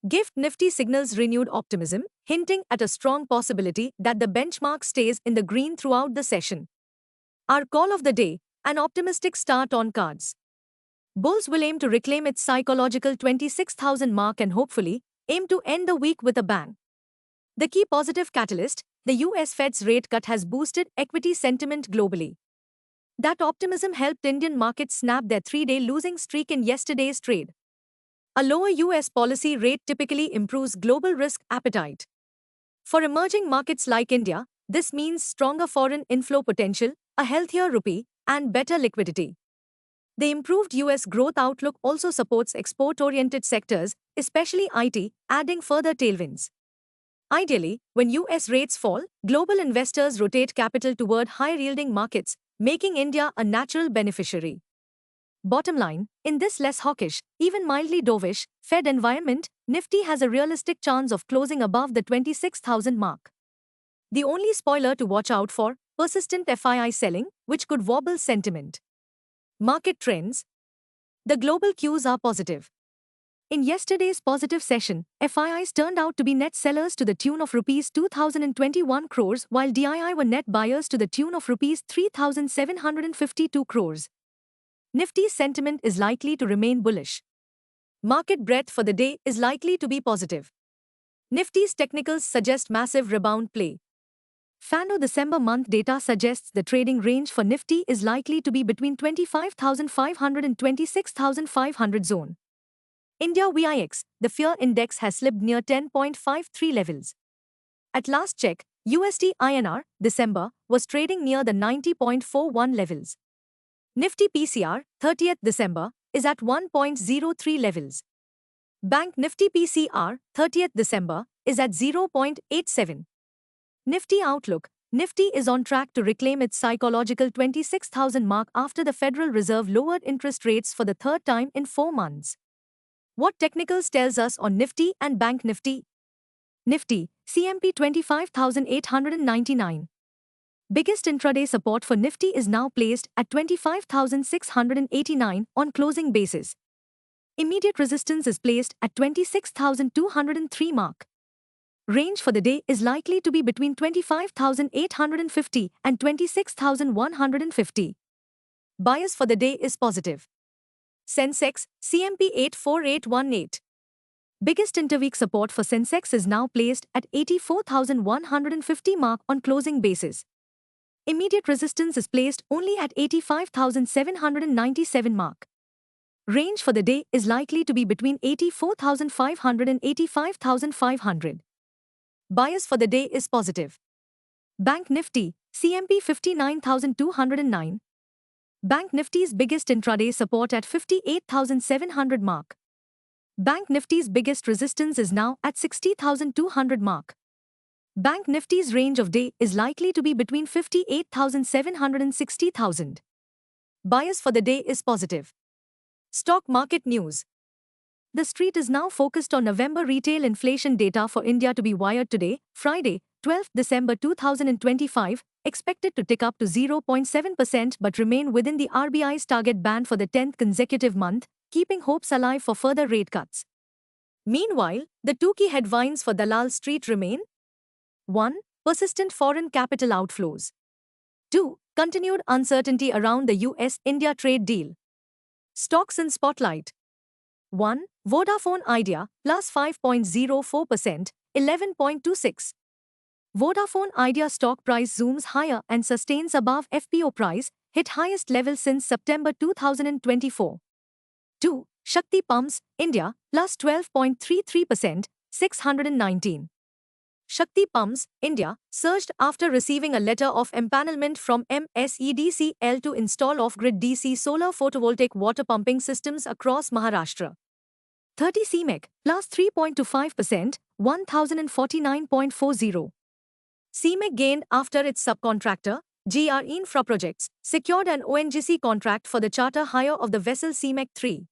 GIFT Nifty signals renewed optimism, hinting at a strong possibility that the benchmark stays in the green throughout the session. Our call of the day, an optimistic start on cards. Bulls will aim to reclaim its psychological 26,000 mark and hopefully aim to end the week with a bang. The key positive catalyst, the US Fed's rate cut, has boosted equity sentiment globally. That optimism helped Indian markets snap their 3-day losing streak in yesterday's trade. A lower US policy rate typically improves global risk appetite. For emerging markets like India, this means stronger foreign inflow potential, a healthier rupee, and better liquidity. The improved US growth outlook also supports export-oriented sectors, especially IT, adding further tailwinds. Ideally, when US rates fall, global investors rotate capital toward higher-yielding markets, making India a natural beneficiary. Bottom line, in this less hawkish, even mildly dovish, Fed environment, Nifty has a realistic chance of closing above the 26,000 mark. The only spoiler to watch out for, persistent FII selling, which could wobble sentiment. Market trends. The global cues are positive. In yesterday's positive session, FIIs turned out to be net sellers to the tune of Rs 2,021 crores, while DII were net buyers to the tune of Rs 3,752 crores. Nifty's sentiment is likely to remain bullish. Market breadth for the day is likely to be positive. Nifty's technicals suggest massive rebound play. FANO December month data suggests the trading range for Nifty is likely to be between 25,500 and 26,500 zone. India VIX, the fear index, has slipped near 10.53 levels. At last check, USD INR, December, was trading near the 90.41 levels. Nifty PCR, 30th December, is at 1.03 levels. Bank Nifty PCR, 30th December, is at 0.87. Nifty outlook. Nifty is on track to reclaim its psychological 26,000 mark after the Federal Reserve lowered interest rates for the third time in 4 months. What technicals tells us on Nifty and Bank Nifty? Nifty, CMP 25,899. Biggest intraday support for Nifty is now placed at 25,689 on closing basis. Immediate resistance is placed at 26,203 mark. Range for the day is likely to be between 25,850 and 26,150. Bias for the day is positive. Sensex, CMP 84818. Biggest interweek support for Sensex is now placed at 84,150 mark on closing basis. Immediate resistance is placed only at 85,797 mark. Range for the day is likely to be between 84,500 and 85,500. Bias for the day is positive. Bank Nifty, CMP 59,209. Bank Nifty's biggest intraday support at 58,700 mark. Bank Nifty's biggest resistance is now at 60,200 mark. Bank Nifty's range of day is likely to be between 58,700 and 60,000. Bias for the day is positive. Stock market news. The street is now focused on November retail inflation data for India to be wired today, Friday, 12th December 2025, expected to tick up to 0.7% but remain within the RBI's target band for the 10th consecutive month, keeping hopes alive for further rate cuts. Meanwhile, the two key headlines for Dalal Street remain: 1. Persistent foreign capital outflows. 2. Continued uncertainty around the US-India trade deal. Stocks in spotlight. 1. Vodafone Idea, plus 5.04%, 11.26. Vodafone Idea stock price zooms higher and sustains above FPO price, hit highest level since September 2024. 2. Shakti Pumps, India, plus 12.33%, 619. Shakti Pumps, India, surged after receiving a letter of empanelment from MSEDCL to install off-grid DC solar photovoltaic water pumping systems across Maharashtra. 30 CMEC, plus 3.25%, 1049.40. CMEC gained after its subcontractor, GR Infra Projects, secured an ONGC contract for the charter hire of the vessel CMEC 3.